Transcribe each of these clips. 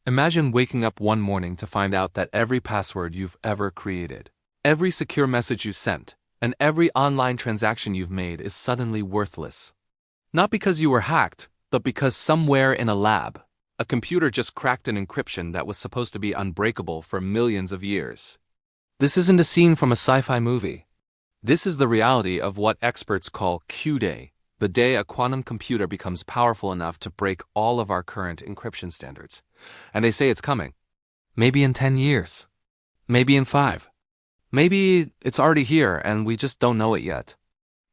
Imagine waking up one morning to find out that every password you've ever created, every secure message you've sent, and every online transaction you've made is suddenly worthless. Not because you were hacked, but because somewhere in a lab, a computer just cracked an encryption that was supposed to be unbreakable for millions of years. This isn't a scene from a sci-fi movie. This is the reality of what experts call Q-Day, the day a quantum computer becomes powerful enough to break all of our current encryption standards. And they say it's coming. Maybe in 10 years. Maybe in 5. Maybe it's already here and we just don't know it yet.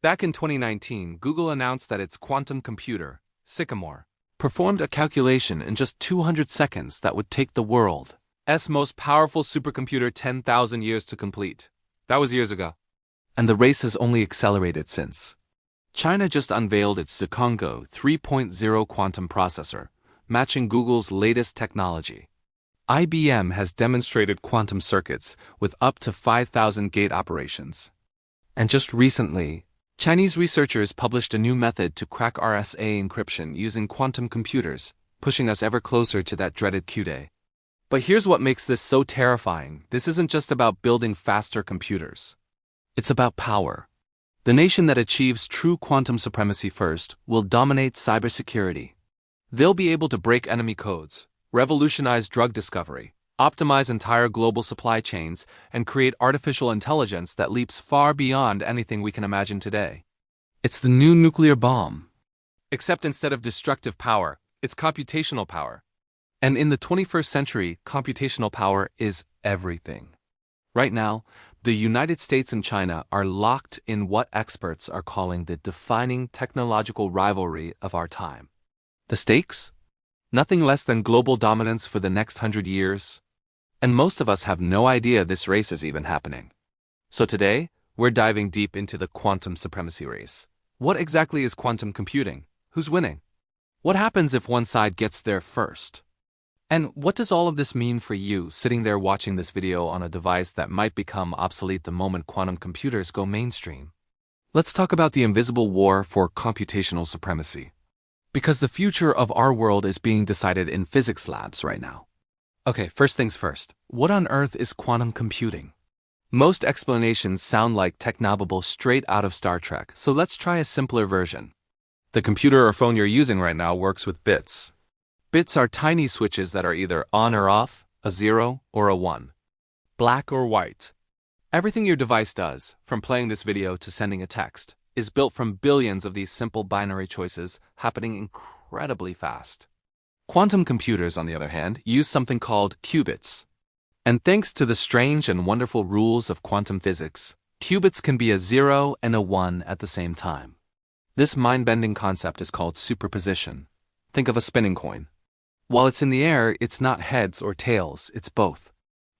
Back in 2019, Google announced that its quantum computer, Sycamore, performed a calculation in just 200 seconds that would take the world's most powerful supercomputer 10,000 years to complete. That was years ago. And the race has only accelerated since. China just unveiled its Zhongguo 3.0 quantum processor, matching Google's latest technology. IBM has demonstrated quantum circuits with up to 5,000 gate operations. And just recently, Chinese researchers published a new method to crack RSA encryption using quantum computers, pushing us ever closer to that dreaded Q-Day. But here's what makes this so terrifying. This isn't just about building faster computers. It's about power. The nation that achieves true quantum supremacy first will dominate cybersecurity. They'll be able to break enemy codes, revolutionize drug discovery, optimize entire global supply chains, and create artificial intelligence that leaps far beyond anything we can imagine today. It's the new nuclear bomb. Except instead of destructive power, it's computational power. And in the 21st century, computational power is everything. Right now, the United States and China are locked in what experts are calling the defining technological rivalry of our time. The stakes? Nothing less than global dominance for the next 100 years. And most of us have no idea this race is even happening. So today, we're diving deep into the quantum supremacy race. What exactly is quantum computing? Who's winning? What happens if one side gets there first? And what does all of this mean for you sitting there watching this video on a device that might become obsolete the moment quantum computers go mainstream? Let's talk about the invisible war for computational supremacy. Because the future of our world is being decided in physics labs right now. Okay, first things first. What on earth is quantum computing? Most explanations sound like technobabble straight out of Star Trek, so let's try a simpler version. The computer or phone you're using right now works with bits. Bits are tiny switches that are either on or off, a 0 or a 1, black or white. Everything your device does, from playing this video to sending a text, is built from billions of these simple binary choices happening incredibly fast. Quantum computers, on the other hand, use something called qubits. And thanks to the strange and wonderful rules of quantum physics, qubits can be a 0 and a 1 at the same time. This mind-bending concept is called superposition. Think of a spinning coin. While it's in the air, it's not heads or tails, it's both.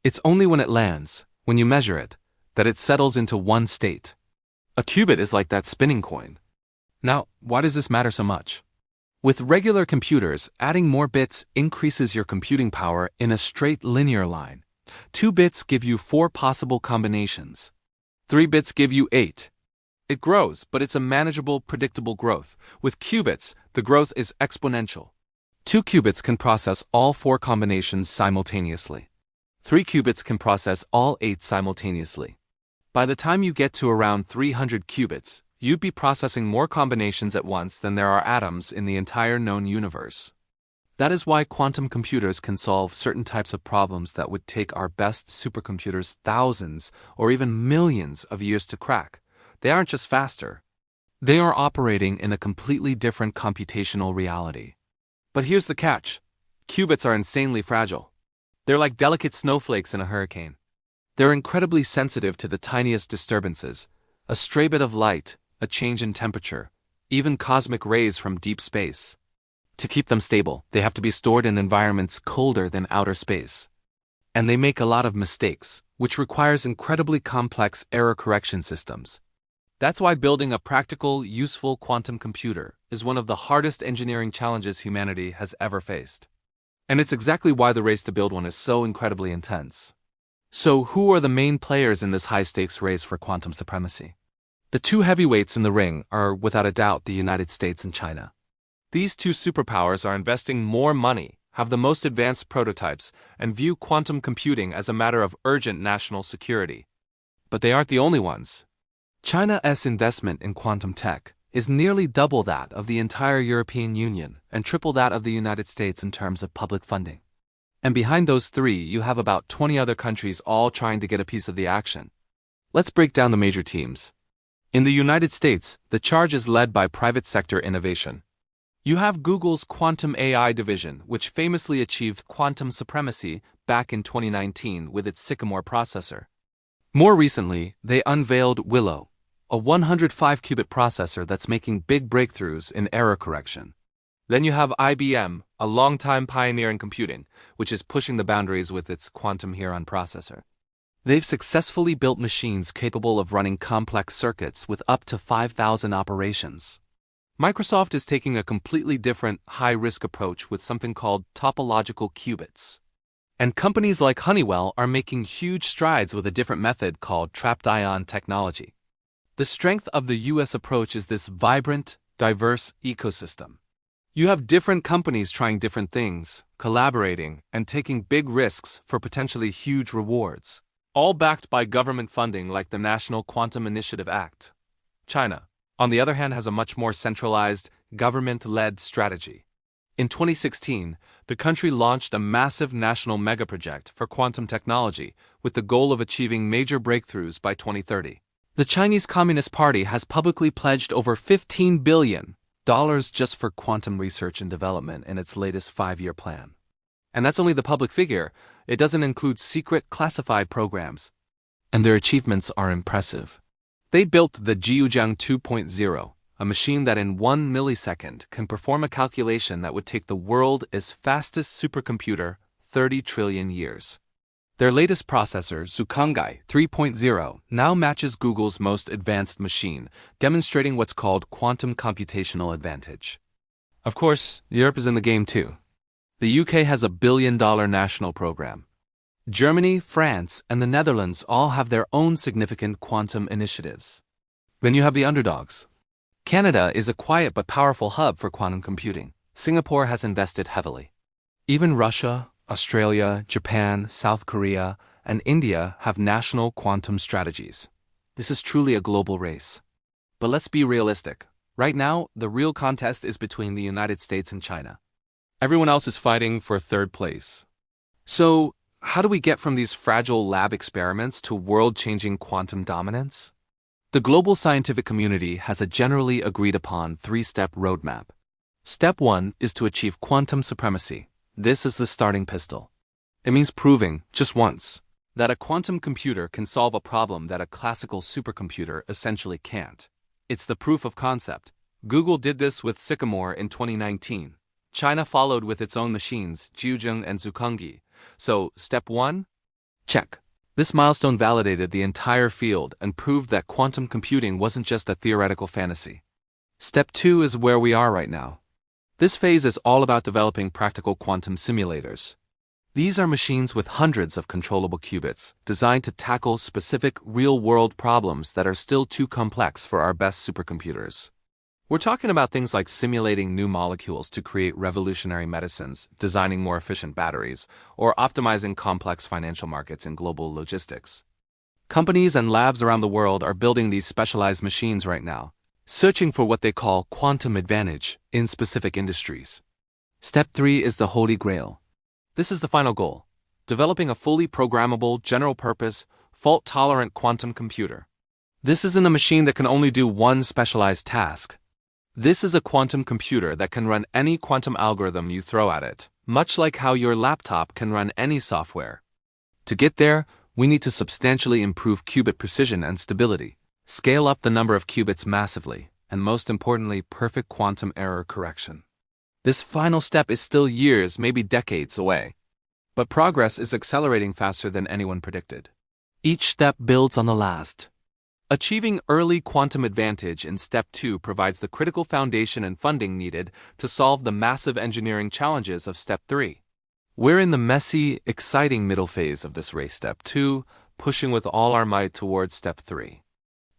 It's only when it lands, when you measure it, that it settles into one state. A qubit is like that spinning coin. Now, why does this matter so much? With regular computers, adding more bits increases your computing power in a straight linear line. 2 bits give you 4 possible combinations. 3 bits give you 8. It grows, but it's a manageable, predictable growth. With qubits, the growth is exponential. 2 qubits can process all 4 combinations simultaneously. 3 qubits can process all 8 simultaneously. By the time you get to around 300 qubits, you'd be processing more combinations at once than there are atoms in the entire known universe. That is why quantum computers can solve certain types of problems that would take our best supercomputers thousands or even millions of years to crack. They aren't just faster. They are operating in a completely different computational reality. But here's the catch. Qubits are insanely fragile. They're like delicate snowflakes in a hurricane. They're incredibly sensitive to the tiniest disturbances, a stray bit of light, a change in temperature, even cosmic rays from deep space. To keep them stable, they have to be stored in environments colder than outer space. And they make a lot of mistakes, which requires incredibly complex error correction systems. That's why building a practical, useful quantum computer is one of the hardest engineering challenges humanity has ever faced. And it's exactly why the race to build one is so incredibly intense. So who are the main players in this high-stakes race for quantum supremacy? The 2 heavyweights in the ring are, without a doubt, the United States and China. These 2 superpowers are investing more money, have the most advanced prototypes, and view quantum computing as a matter of urgent national security. But they aren't the only ones. China's investment in quantum tech is nearly double that of the entire European Union and triple that of the United States in terms of public funding. And behind those three, you have about 20 other countries all trying to get a piece of the action. Let's break down the major teams. In the United States, the charge is led by private sector innovation. You have Google's Quantum AI division, which famously achieved quantum supremacy back in 2019 with its Sycamore processor. More recently, they unveiled Willow, a 105-qubit processor that's making big breakthroughs in error correction. Then you have IBM, a longtime pioneer in computing, which is pushing the boundaries with its Quantum Heron processor. They've successfully built machines capable of running complex circuits with up to 5,000 operations. Microsoft is taking a completely different, high-risk approach with something called topological qubits. And companies like Honeywell are making huge strides with a different method called trapped ion technology. The strength of the US approach is this vibrant, diverse ecosystem. You have different companies trying different things, collaborating, and taking big risks for potentially huge rewards, all backed by government funding like the National Quantum Initiative Act. China, on the other hand, has a much more centralized, government-led strategy. In 2016, the country launched a massive national megaproject for quantum technology with the goal of achieving major breakthroughs by 2030. The Chinese Communist Party has publicly pledged over $15 billion just for quantum research and development in its latest 5-year plan. And that's only the public figure. It doesn't include secret, classified programs. And their achievements are impressive. They built the Jiuzheng 2.0, a machine that in 1 millisecond can perform a calculation that would take the world's fastest supercomputer 30 trillion years. Their latest processor, Zuchangai 3.0, now matches Google's most advanced machine, demonstrating what's called quantum computational advantage. Of course, Europe is in the game too. The UK has a $1 billion national program. Germany, France, and the Netherlands all have their own significant quantum initiatives. Then you have the underdogs. Canada is a quiet but powerful hub for quantum computing. Singapore has invested heavily. Even Russia, Australia, Japan, South Korea, and India have national quantum strategies. This is truly a global race. But let's be realistic. Right now, the real contest is between the United States and China. Everyone else is fighting for third place. So, how do we get from these fragile lab experiments to world-changing quantum dominance? The global scientific community has a generally agreed-upon 3-step roadmap. Step 1 is to achieve quantum supremacy. This is the starting pistol. It means proving, just once, that a quantum computer can solve a problem that a classical supercomputer essentially can't. It's the proof of concept. Google did this with Sycamore in 2019. China followed with its own machines, Jiuzheng and Zuchangi. So, step 1? Check. This milestone validated the entire field and proved that quantum computing wasn't just a theoretical fantasy. Step 2 is where we are right now. This phase is all about developing practical quantum simulators. These are machines with hundreds of controllable qubits, designed to tackle specific real-world problems that are still too complex for our best supercomputers. We're talking about things like simulating new molecules to create revolutionary medicines, designing more efficient batteries, or optimizing complex financial markets in global logistics. Companies and labs around the world are building these specialized machines right now, searching for what they call quantum advantage in specific industries. Step 3 is the Holy Grail. This is the final goal: developing a fully programmable, general-purpose, fault-tolerant quantum computer. This isn't a machine that can only do one specialized task. This is a quantum computer that can run any quantum algorithm you throw at it, much like how your laptop can run any software. To get there, we need to substantially improve qubit precision and stability, scale up the number of qubits massively, and most importantly, perfect quantum error correction. This final step is still years, maybe decades away. But progress is accelerating faster than anyone predicted. Each step builds on the last. Achieving early quantum advantage in Step 2 provides the critical foundation and funding needed to solve the massive engineering challenges of Step 3. We're in the messy, exciting middle phase of this race, Step 2, pushing with all our might towards Step 3.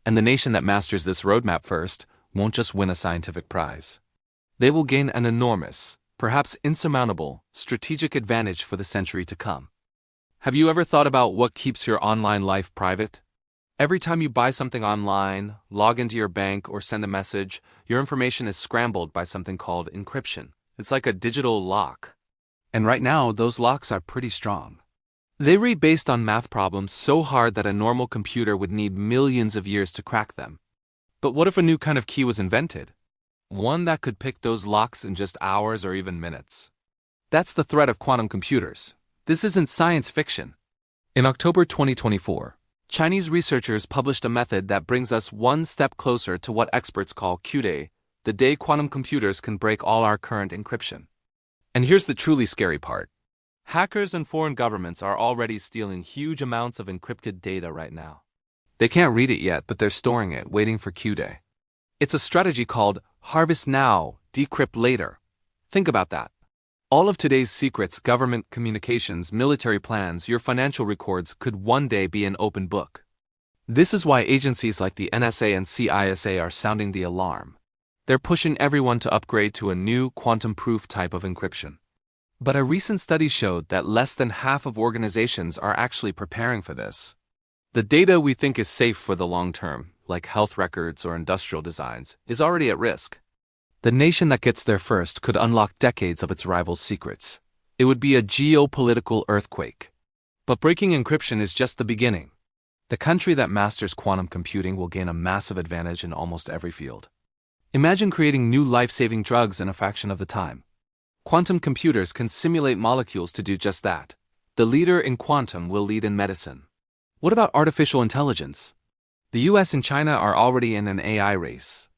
And the nation that masters this roadmap first won't just win a scientific prize. They will gain an enormous, perhaps insurmountable, strategic advantage for the century to come. Have you ever thought about what keeps your online life private? Every time you buy something online, log into your bank, or send a message, your information is scrambled by something called encryption. It's like a digital lock. And right now, those locks are pretty strong. They read based on math problems so hard that a normal computer would need millions of years to crack them. But what if a new kind of key was invented? One that could pick those locks in just hours or even minutes. That's the threat of quantum computers. This isn't science fiction. In October 2024, Chinese researchers published a method that brings us one step closer to what experts call Q-Day, the day quantum computers can break all our current encryption. And here's the truly scary part. Hackers and foreign governments are already stealing huge amounts of encrypted data right now. They can't read it yet, but they're storing it, waiting for Q-Day. It's a strategy called harvest now, decrypt later. Think about that. All of today's secrets, government communications, military plans, your financial records could one day be an open book. This is why agencies like the NSA and CISA are sounding the alarm. They're pushing everyone to upgrade to a new quantum-proof type of encryption. But a recent study showed that less than half of organizations are actually preparing for this. The data we think is safe for the long term, like health records or industrial designs, is already at risk. The nation that gets there first could unlock decades of its rivals' secrets. It would be a geopolitical earthquake. But breaking encryption is just the beginning. The country that masters quantum computing will gain a massive advantage in almost every field. Imagine creating new life-saving drugs in a fraction of the time. Quantum computers can simulate molecules to do just that. The leader in quantum will lead in medicine. What about artificial intelligence? The US and China are already in an AI race.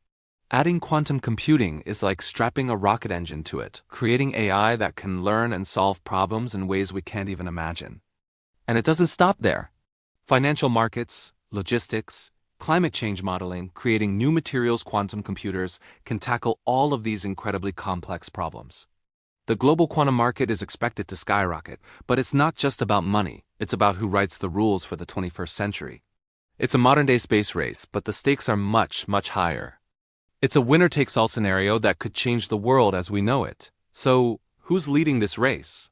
Adding quantum computing is like strapping a rocket engine to it, creating AI that can learn and solve problems in ways we can't even imagine. And it doesn't stop there. Financial markets, logistics, climate change modeling, creating new materials, quantum computers can tackle all of these incredibly complex problems. The global quantum market is expected to skyrocket, but it's not just about money, it's about who writes the rules for the 21st century. It's a modern-day space race, but the stakes are much, much higher. It's a winner-takes-all scenario that could change the world as we know it. So, who's leading this race?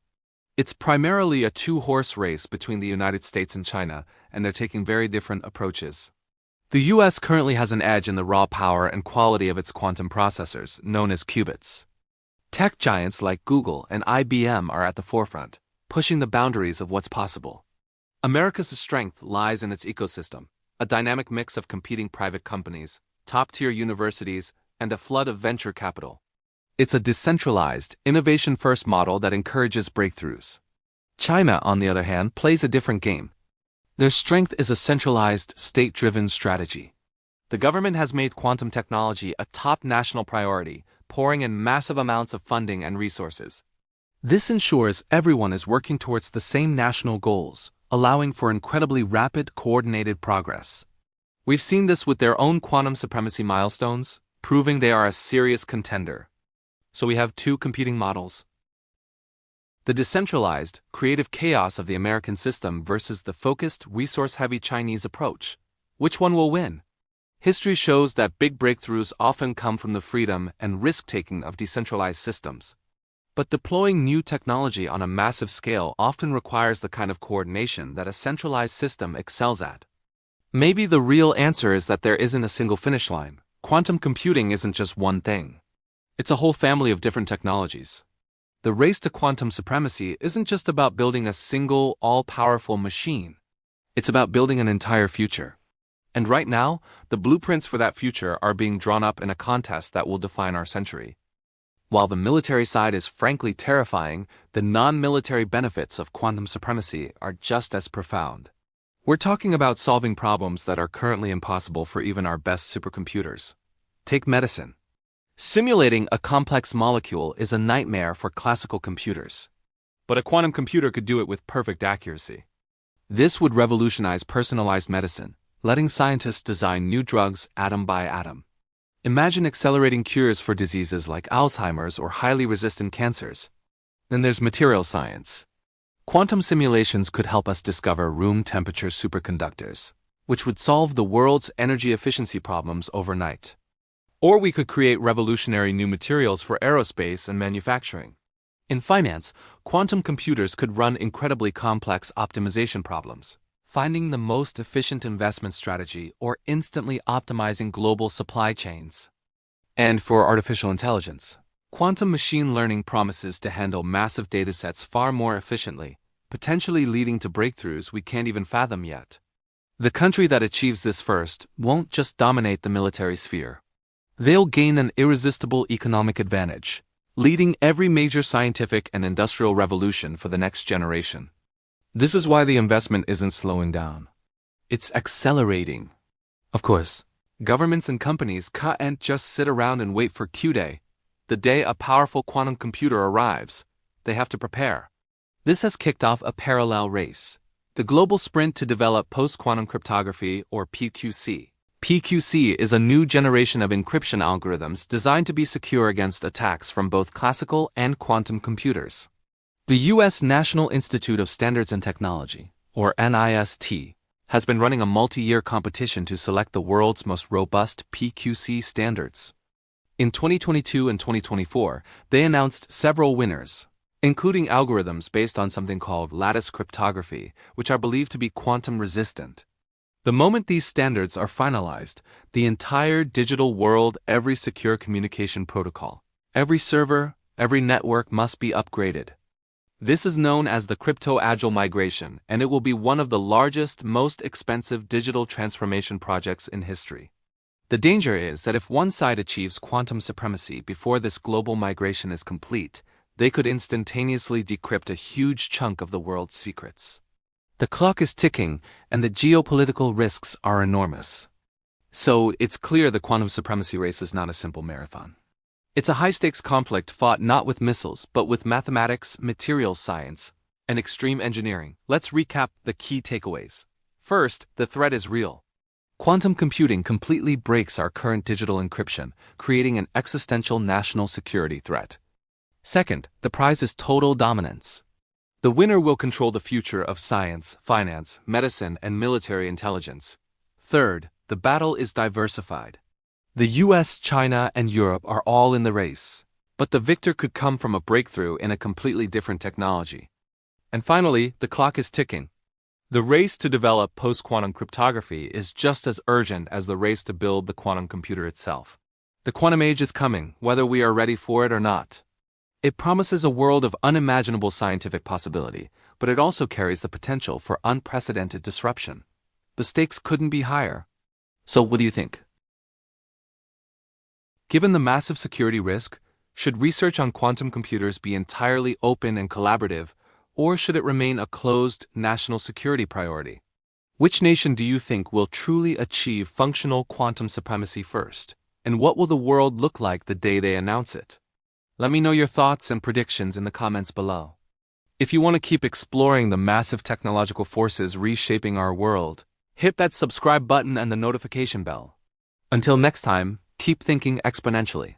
It's primarily a two-horse race between the United States and China, and they're taking very different approaches. The US currently has an edge in the raw power and quality of its quantum processors, known as qubits. Tech giants like Google and IBM are at the forefront, pushing the boundaries of what's possible. America's strength lies in its ecosystem, a dynamic mix of competing private companies, top-tier universities, and a flood of venture capital. It's a decentralized, innovation-first model that encourages breakthroughs. China, on the other hand, plays a different game. Their strength is a centralized, state-driven strategy. The government has made quantum technology a top national priority, pouring in massive amounts of funding and resources. This ensures everyone is working towards the same national goals, allowing for incredibly rapid, coordinated progress. We've seen this with their own quantum supremacy milestones, proving they are a serious contender. So we have two competing models. The decentralized, creative chaos of the American system versus the focused, resource-heavy Chinese approach. Which one will win? History shows that big breakthroughs often come from the freedom and risk-taking of decentralized systems. But deploying new technology on a massive scale often requires the kind of coordination that a centralized system excels at. Maybe the real answer is that there isn't a single finish line. Quantum computing isn't just one thing. It's a whole family of different technologies. The race to quantum supremacy isn't just about building a single, all-powerful machine. It's about building an entire future. And right now, the blueprints for that future are being drawn up in a contest that will define our century. While the military side is frankly terrifying, the non-military benefits of quantum supremacy are just as profound. We're talking about solving problems that are currently impossible for even our best supercomputers. Take medicine. Simulating a complex molecule is a nightmare for classical computers. But a quantum computer could do it with perfect accuracy. This would revolutionize personalized medicine, letting scientists design new drugs atom by atom. Imagine accelerating cures for diseases like Alzheimer's or highly resistant cancers. Then there's material science. Quantum simulations could help us discover room-temperature superconductors, which would solve the world's energy efficiency problems overnight. Or we could create revolutionary new materials for aerospace and manufacturing. In finance, quantum computers could run incredibly complex optimization problems, finding the most efficient investment strategy or instantly optimizing global supply chains. And for artificial intelligence, quantum machine learning promises to handle massive datasets far more efficiently, potentially leading to breakthroughs we can't even fathom yet. The country that achieves this first won't just dominate the military sphere. They'll gain an irresistible economic advantage, leading every major scientific and industrial revolution for the next generation. This is why the investment isn't slowing down. It's accelerating. Of course, governments and companies can't just sit around and wait for Q-Day. The day a powerful quantum computer arrives, they have to prepare. This has kicked off a parallel race, the global sprint to develop post-quantum cryptography, or PQC. PQC is a new generation of encryption algorithms designed to be secure against attacks from both classical and quantum computers. The U.S. National Institute of Standards and Technology, or NIST, has been running a multi-year competition to select the world's most robust PQC standards. In 2022 and 2024, they announced several winners, including algorithms based on something called lattice cryptography, which are believed to be quantum resistant. The moment these standards are finalized, the entire digital world, every secure communication protocol, every server, every network must be upgraded. This is known as the crypto-agile migration, and it will be one of the largest, most expensive digital transformation projects in history. The danger is that if one side achieves quantum supremacy before this global migration is complete, they could instantaneously decrypt a huge chunk of the world's secrets. The clock is ticking, and the geopolitical risks are enormous. So it's clear the quantum supremacy race is not a simple marathon. It's a high-stakes conflict fought not with missiles, but with mathematics, materials science, and extreme engineering. Let's recap the key takeaways. First, the threat is real. Quantum computing completely breaks our current digital encryption, creating an existential national security threat. Second, the prize is total dominance. The winner will control the future of science, finance, medicine, and military intelligence. Third, the battle is diversified. The US, China, and Europe are all in the race, but the victor could come from a breakthrough in a completely different technology. And finally, the clock is ticking. The race to develop post-quantum cryptography is just as urgent as the race to build the quantum computer itself. The quantum age is coming, whether we are ready for it or not. It promises a world of unimaginable scientific possibility, but it also carries the potential for unprecedented disruption. The stakes couldn't be higher. So what do you think? Given the massive security risk, should research on quantum computers be entirely open and collaborative, or should it remain a closed national security priority? Which nation do you think will truly achieve functional quantum supremacy first, and what will the world look like the day they announce it? Let me know your thoughts and predictions in the comments below. If you want to keep exploring the massive technological forces reshaping our world, hit that subscribe button and the notification bell. Until next time, keep thinking exponentially.